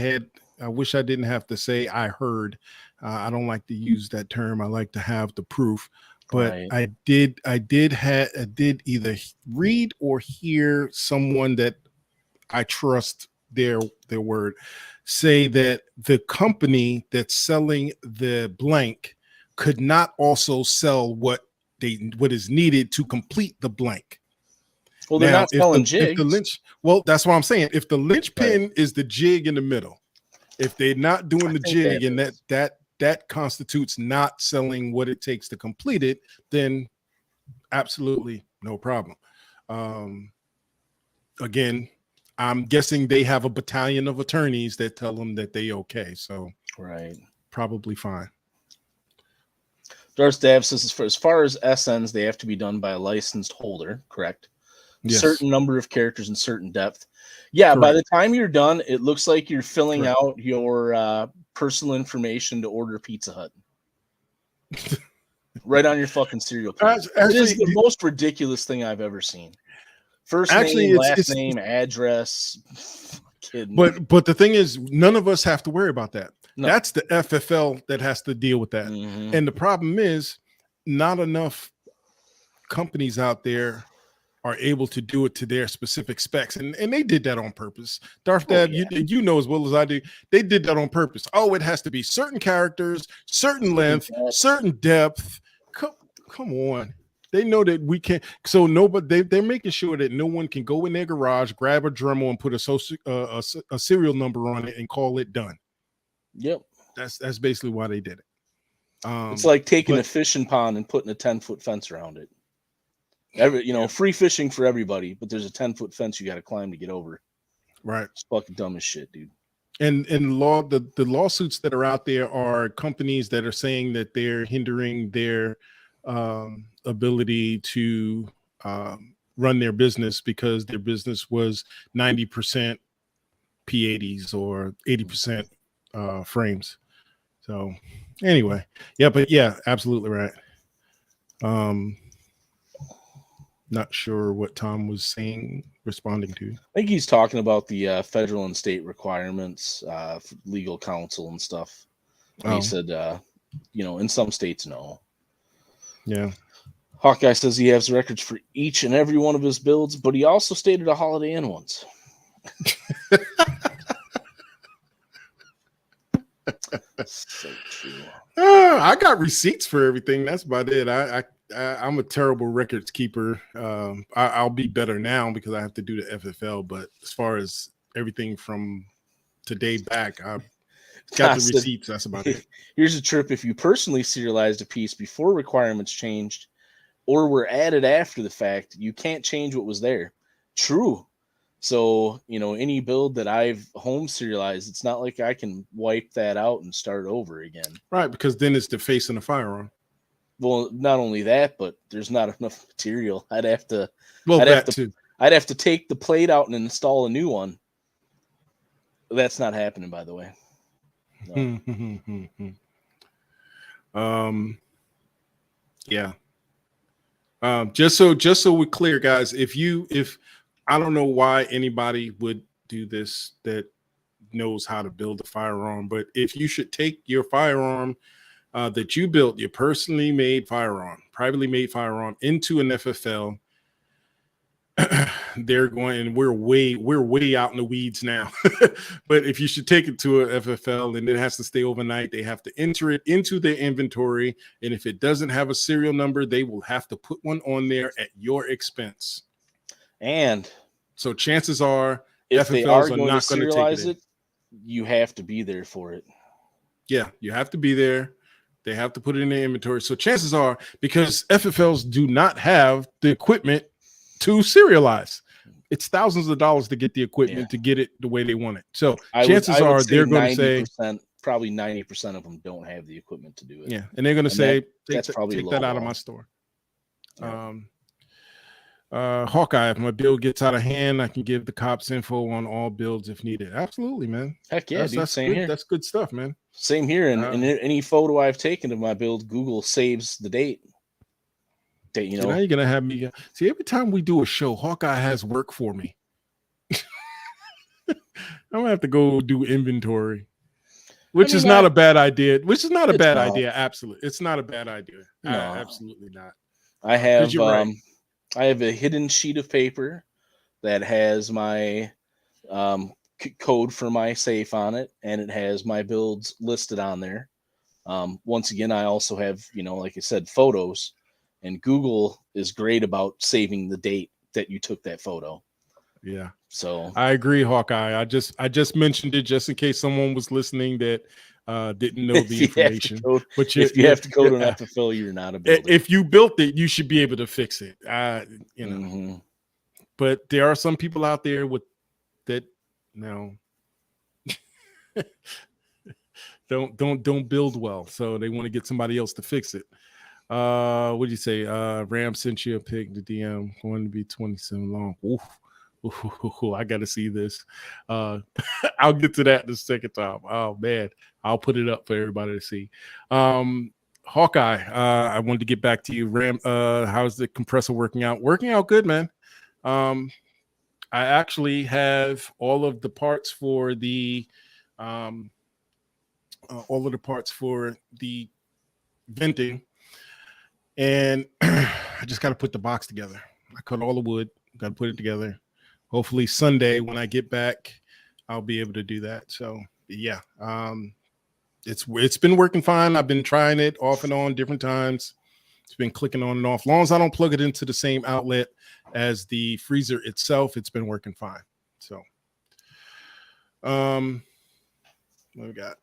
didn't have to say I heard. I don't like to use that term. I like to have the proof. But right. I did either read or hear someone that I trust their word say that the company that's selling the blank could not also sell what is needed to complete the blank. Well, they're not selling jigs. Well, that's what I'm saying. If the linchpin is the jig in the middle, if they're not doing the jig and that constitutes not selling what it takes to complete it, then absolutely no problem. Again, I'm guessing they have a battalion of attorneys that tell them that they okay. So right, probably fine. Darth Dav says as far as SNs, they have to be done by a licensed holder, correct? Yes. Certain number of characters and certain depth. Yeah, correct. By the time you're done, it looks like you're filling out your personal information to order Pizza Hut. Right on your fucking cereal package. It is the most ridiculous thing I've ever seen. First name, last name, address. But the thing is, none of us have to worry about that. No. That's the FFL that has to deal with that. Mm-hmm. And the problem is not enough companies out there are able to do it to their specific specs. And they did that on purpose. Darth Dad, you know as well as I do, they did that on purpose. Oh, it has to be certain characters, certain length, certain depth. Come on. They know that we can't. So they're making sure that no one can go in their garage, grab a Dremel and put a serial number on it and call it done. Yep. That's basically why they did it. It's like taking a fishing pond and putting a 10-foot fence around it. Free fishing for everybody, but there's a 10-foot fence you got to climb to get over. Right. It's fucking dumb as shit, dude. And the lawsuits that are out there are companies that are saying that they're hindering their ability to run their business because their business was 90% P80s or 80% frames. So anyway, but absolutely right. Not sure what Tom was responding to. I think he's talking about the federal and state requirements, legal counsel and stuff. And he said, in some states, no. Yeah. Hawkeye says he has records for each and every one of his builds, but he also stated a Holiday Inn once. So true. I got receipts for everything. That's about it. I'm a terrible records keeper. I'll be better now because I have to do the FFL. But as far as everything from today back, I've got the receipts. That's about it. Here's a trip. If you personally serialized a piece before requirements changed or were added after the fact, you can't change what was there. True. So, any build that I've home serialized, it's not like I can wipe that out and start over again. Right, because then it's the face in the firearm. Well, not only that, but there's not enough material. I'd have to take the plate out and install a new one. That's not happening, by the way. No. Yeah. Just so we're clear, guys, if I don't know why anybody would do this that knows how to build a firearm, but if you should take your firearm that you built, your personally made firearm, privately made firearm, into an FFL, they're going, and we're way out in the weeds now. But if you should take it to a FFL and it has to stay overnight, they have to enter it into their inventory, and if it doesn't have a serial number, they will have to put one on there at your expense. And so chances are, if FFLs they are going to to serialize it, you have to be there for it. Yeah, you have to be there. They have to put it in their inventory. So chances are, because FFLs do not have the equipment to serialize, it's thousands of dollars to get the equipment to get it the way they want it. So chances are they're going to say probably 90% of them don't have the equipment to do it. Yeah, and they're going to say, take that out of my store. Yeah. Hawkeye, if my build gets out of hand, I can give the cops info on all builds if needed. Absolutely, man. Heck yeah, dude. That's Same good. here. That's good stuff, man. Same here. And any photo I've taken of my build, Google saves the date. Now you're gonna have me see every time we do a show, Hawkeye has work for me. I'm gonna have to go do inventory, which is not a bad idea. Absolutely, it's not a bad idea. No. Absolutely not. I have I have a hidden sheet of paper that has my code for my safe on it, and it has my builds listed on there. Once again, I also have, like I said, photos, and Google is great about saving the date that you took that photo. Yeah. So I agree, Hawkeye. I just mentioned it just in case someone was listening that didn't know the information. But if you have to code an FFL, you're not a builder. If you built it, you should be able to fix it. But there are some people out there with that don't build well, so they want to get somebody else to fix it. What did you say? Ram sent you a pic. The DM going to be 27 long. Oof. I got to see this. I'll get to that the second time. Oh man, I'll put it up for everybody to see. Hawkeye, I wanted to get back to you. Ram, how's the compressor working out? Working out good, man. I actually have all of the parts for the venting, and I just got to put the box together. I cut all the wood, got to put it together. Hopefully Sunday when I get back, I'll be able to do that. So yeah, it's been working fine. I've been trying it off and on different times. It's been clicking on and off. As long as I don't plug it into the same outlet as the freezer itself, it's been working fine. So what we got?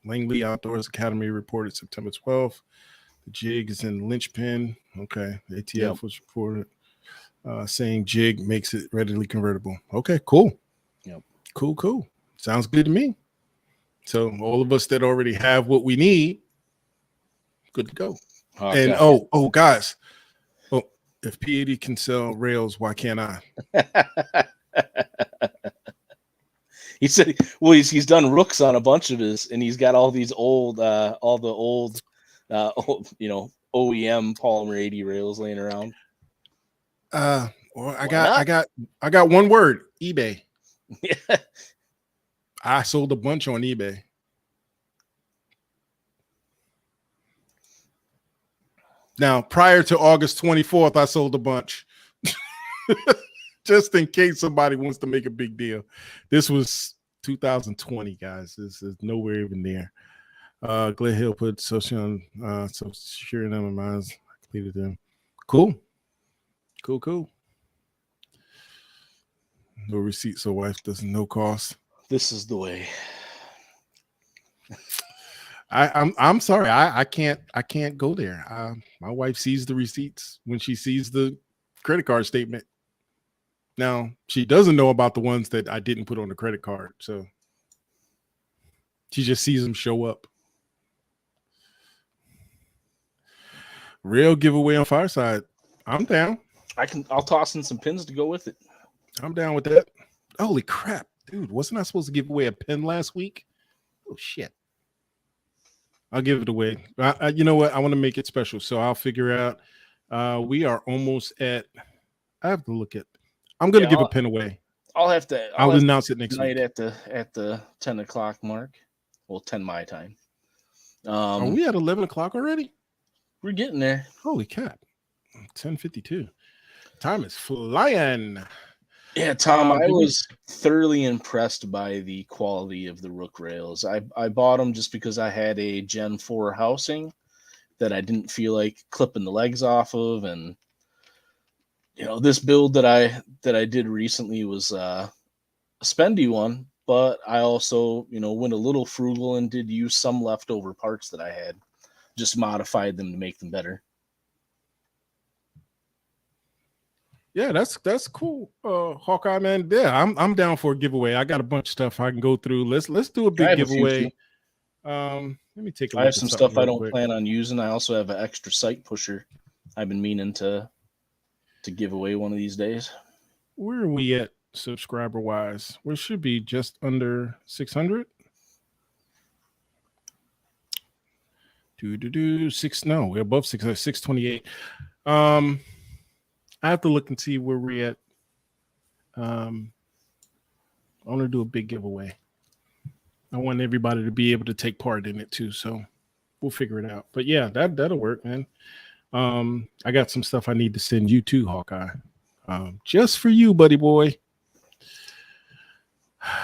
Langley Outdoors Academy reported September 12th. The jig is in linchpin. Okay. The ATF was reported saying jig makes it readily convertible. Okay, cool. Cool. Sounds good to me. So all of us that already have what we need, good to go. Okay. And guys, if P80 can sell rails, why can't I? He said, well, he's done rooks on a bunch of his, and he's got all these old, OEM Polymer80 rails laying around. Well, I got one word: eBay. Yeah. I sold a bunch on eBay. Now, prior to August 24th, I sold a bunch. Just in case somebody wants to make a big deal. This was 2020, guys. This is nowhere even near. Glen Hill put social security number mines. Completed them. Cool. No receipt, so wife doesn't no cost. This is the way. I'm sorry. I can't go there. My wife sees the receipts when she sees the credit card statement. Now, she doesn't know about the ones that I didn't put on the credit card. So she just sees them show up. Real giveaway on Fireside. I'm down. I'll toss in some pins to go with it. I'm down with that. Holy crap, dude. Wasn't I supposed to give away a pin last week? Oh, shit. I'll give it away. You know what? I want to make it special. So I'll figure out. We are almost at, I have to look at, I'm going to give a pin away. I'll announce it next night week. at the 10 o'clock mark. Well, 10 my time. Are we at 11 o'clock already? We're getting there. Holy crap. 10:52. Time is flying. Yeah, Tom, I was thoroughly impressed by the quality of the Rook rails. I bought them just because I had a Gen 4 housing that I didn't feel like clipping the legs off of, and this build that I did recently was a spendy one, but I also went a little frugal and did use some leftover parts that I had, just modified them to make them better. Yeah, that's cool, Hawkeye man. Yeah, I'm down for a giveaway. I got a bunch of stuff I can go through. Let's do a big giveaway. Let me take a look. I have some stuff I don't plan on using. I also have an extra sight pusher I've been meaning to give away one of these days. Where are we at subscriber wise? We should be just under 600. No, we're above 628. I have to look and see where we're at. I want to do a big giveaway. I want everybody to be able to take part in it too, so we'll figure it out. But yeah, that'll work, man. I got some stuff I need to send you too, Hawkeye. Just for you, buddy boy.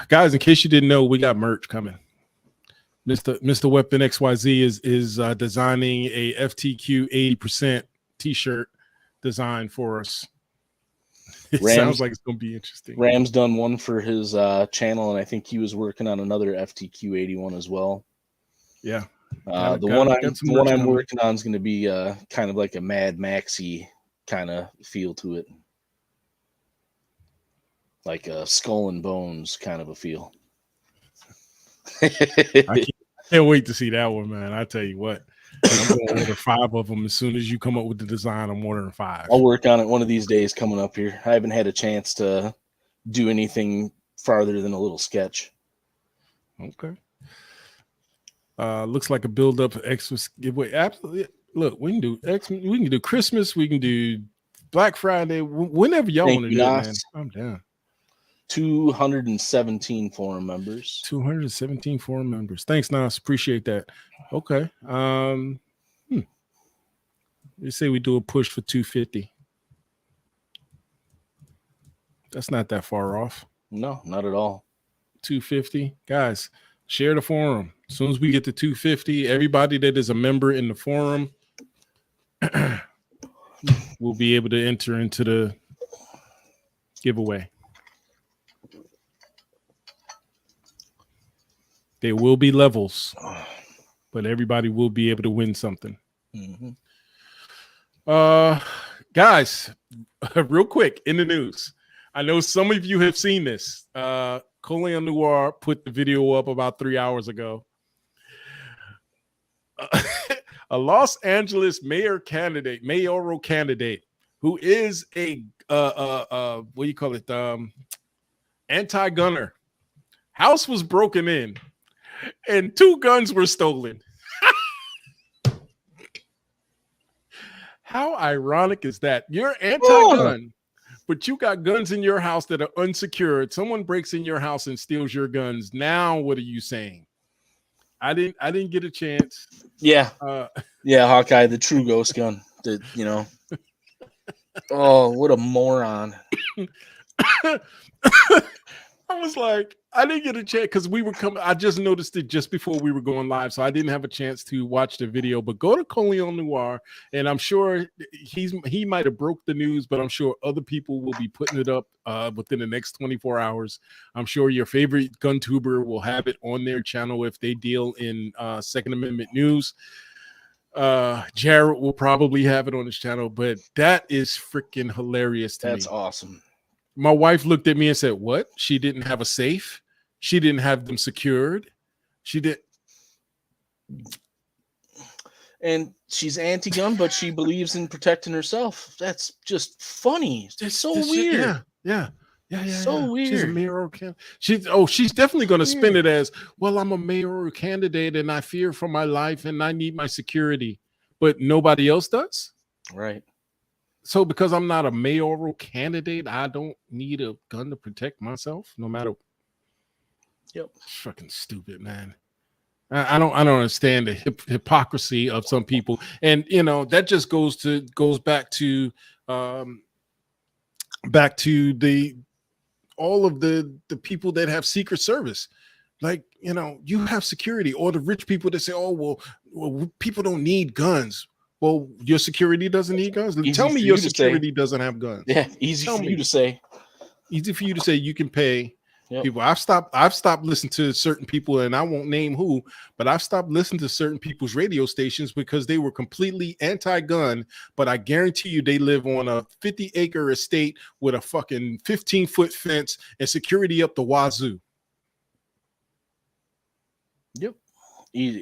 Guys, in case you didn't know, we got merch coming. Mr. Weapon XYZ is designing a FTQ 80% t-shirt design for us. It sounds like it's gonna be interesting. Ram's done one for his channel, and I think he was working on another FTQ80 one as well. Yeah. The one I'm working on is going to be kind of like a Mad Maxy kind of feel to it, like a Skull and Bones kind of a feel. I can't wait to see that one, man. I tell you what, I'm going to order 5 of them as soon as you come up with the design. I'm ordering 5. I'll work on it one of these days coming up here. I haven't had a chance to do anything farther than a little sketch. Okay. Looks like a build up for Xmas giveaway. Absolutely. Look, we can do Xmas, we can do Christmas, we can do Black Friday, whenever y'all want to do it, man. I'm down. 217 forum members. 217 forum members. Thanks, Nas. Appreciate that. Okay. They say we do a push for 250. That's not that far off. No, not at all. 250. Guys, share the forum. As soon as we get to 250, everybody that is a member in the forum will be able to enter into the giveaway. There will be levels, but everybody will be able to win something. Mm-hmm. Guys, real quick in the news. I know some of you have seen this. Coleon Noir put the video up about 3 hours ago. A Los Angeles mayoral candidate who is a what do you call it? Anti-gunner. House was broken in and 2 guns were stolen. How ironic is that? You're anti-gun, but you got guns in your house that are unsecured. Someone breaks in your house and steals your guns. Now, what are you saying? I didn't get a chance. Yeah. Yeah, Hawkeye, the true ghost gun. Oh, what a moron. I was like, I didn't get a chance because we were coming. I just noticed it just before we were going live, so I didn't have a chance to watch the video. But go to Coleon Noir, and I'm sure he might have broke the news, but I'm sure other people will be putting it up within the next 24 hours. I'm sure your favorite gun tuber will have it on their channel if they deal in Second Amendment news. Jared will probably have it on his channel, but that is freaking hilarious to me. That's awesome. My wife looked at me and said, what? She didn't have a safe. She didn't have them secured. She did. And she's anti-gun, but she believes in protecting herself. That's just funny. It's so weird. Yeah. So weird. She's a mayoral candidate. She's definitely going to spin it as, well, I'm a mayoral candidate and I fear for my life and I need my security. But nobody else does? Right. So because I'm not a mayoral candidate, I don't need a gun to protect myself, no matter. Yep. It's fucking stupid, man. I don't understand the hypocrisy of some people, and that just goes back to all of the people that have Secret Service. Like, you have security, or the rich people that say, oh, well, people don't need guns. Well, your security doesn't need guns. Tell me your security doesn't have guns. Yeah, easy for you to say. Easy for you to say. You can pay people. I've stopped listening to certain people, and I won't name who, but I've stopped listening to certain people's radio stations because they were completely anti-gun. But I guarantee you, they live on a 50-acre estate with a fucking 15-foot fence and security up the wazoo. Yep.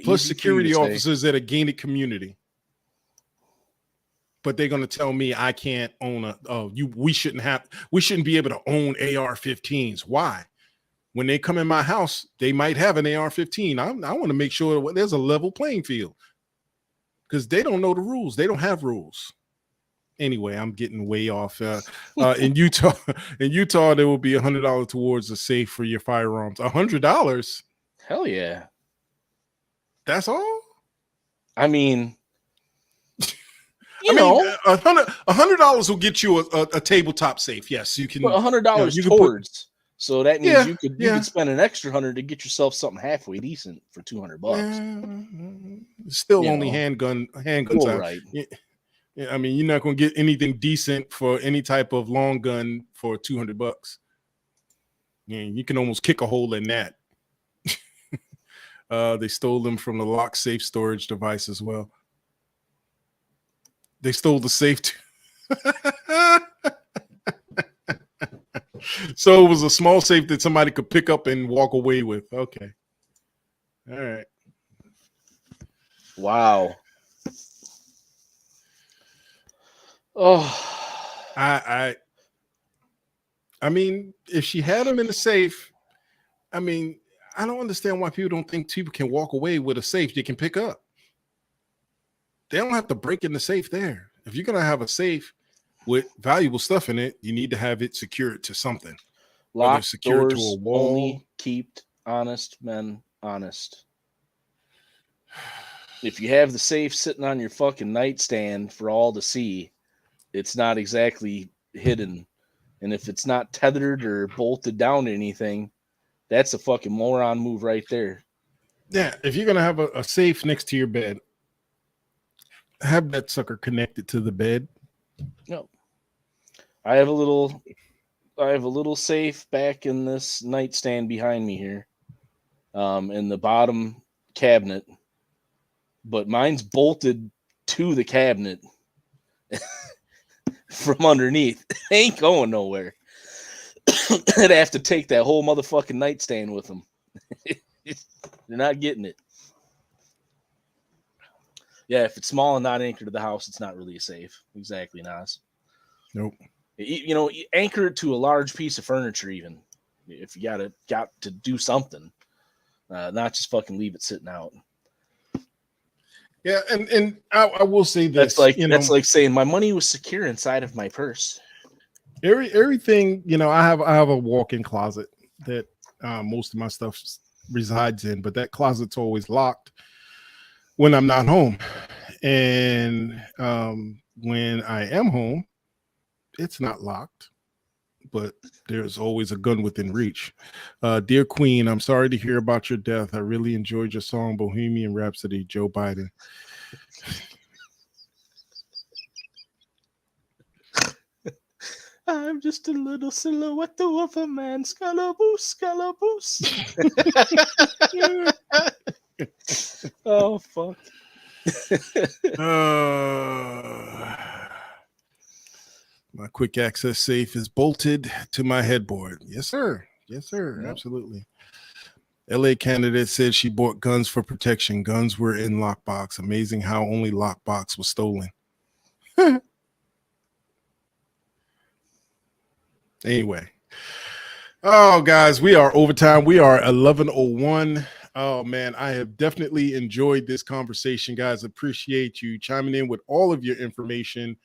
Plus security officers at a gated community. But they're going to tell me I can't own we shouldn't be able to own AR-15s. Why? When they come in my house, they might have an AR-15. I want to make sure there's a level playing field because they don't know the rules. They don't have rules. Anyway, I'm getting way off. In Utah, there will be $100 towards a safe for your firearms. $100? Hell yeah. That's all? I mean, $100 will get you a tabletop safe. Yes, you can. $100 towards. So that means you could spend an extra $100 to get yourself something halfway decent for $200. Still only handgun time. Right. Yeah, I mean, you're not going to get anything decent for any type of long gun for $200. Yeah, you can almost kick a hole in that. They stole them from the lock safe storage device as well. They stole the safe too. So it was a small safe that somebody could pick up and walk away with. Okay. All right. Wow. Oh. I mean, if she had them in the safe, I mean, I don't understand why people don't think people can walk away with a safe they can pick up. They don't have to break in the safe there. If you're going to have a safe with valuable stuff in it, you need to have it secured to something. Locked secured doors to a wall. Only keep honest men honest. If you have the safe sitting on your fucking nightstand for all to see, it's not exactly hidden. And if it's not tethered or bolted down to anything, that's a fucking moron move right there. Yeah, if you're going to have a safe next to your bed, have that sucker connected to the bed. No. I have a little safe back in this nightstand behind me here. In the bottom cabinet. But mine's bolted to the cabinet from underneath. It ain't going nowhere. They'd have to take that whole motherfucking nightstand with them. They're not getting it. Yeah, if it's small and not anchored to the house, it's not really a safe. Exactly, Nas. Nope. You know, anchor it to a large piece of furniture, even if you got to do something, not just fucking leave it sitting out. Yeah, and I will say this. That's like saying my money was secure inside of my purse. Everything, I have a walk-in closet that most of my stuff resides in, but that closet's always locked when I'm not home. And when I am home, it's not locked, but there's always a gun within reach. Dear Queen, I'm sorry to hear about your death. I really enjoyed your song Bohemian Rhapsody, Joe Biden. I'm just a little silhouette of a man. Scalaboose, scalaboose. Oh, fuck. My quick access safe is bolted to my headboard. Yes, sir. Yes, sir. Yep. Absolutely. LA candidate said she bought guns for protection. Guns were in lockbox. Amazing how only lockbox was stolen. Anyway. Oh, guys, we are overtime. We are 11:01. Oh, man, I have definitely enjoyed this conversation, guys. Appreciate you chiming in with all of your information.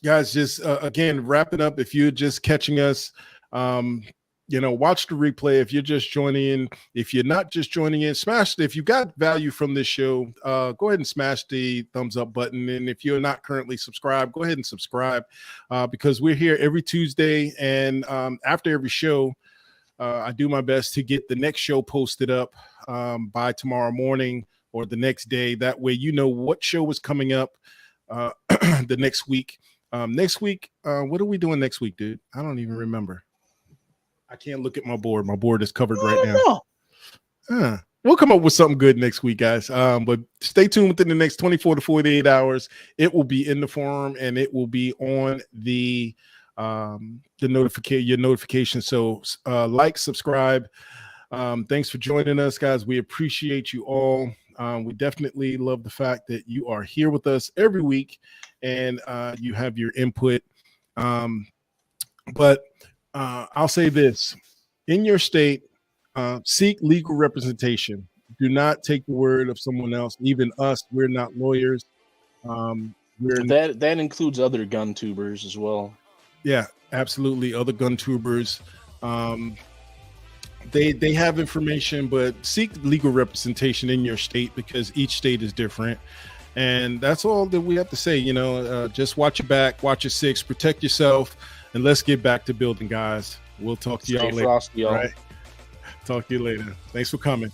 Guys, just again, wrapping up. If you're just catching us, watch the replay. If you're just joining in, if you're not just joining in, smash it. If you got value from this show, go ahead and smash the thumbs up button. And if you're not currently subscribed, go ahead and subscribe because we're here every Tuesday. And after every show, I do my best to get the next show posted up by tomorrow morning or the next day. That way, you know what show is coming up the next week. Next week, what are we doing next week, dude? I don't even remember. I can't look at my board. My board is covered right now. We'll come up with something good next week, guys. But stay tuned within the next 24 to 48 hours. It will be in the forum and it will be on your notification. So like, subscribe. Thanks for joining us, guys. We appreciate you all. We definitely love the fact that you are here with us every week and you have your input. But I'll say this. In your state, seek legal representation. Do not take the word of someone else, even us. We're not lawyers. That includes other gun tubers as well. Yeah, absolutely. Other gun tubers. They have information, but seek legal representation in your state because each state is different. And that's all that we have to say. Just watch your back, watch your six, protect yourself, and let's get back to building, guys. We'll talk to y'all later. Frosty, y'all. All right. Talk to you later. Thanks for coming.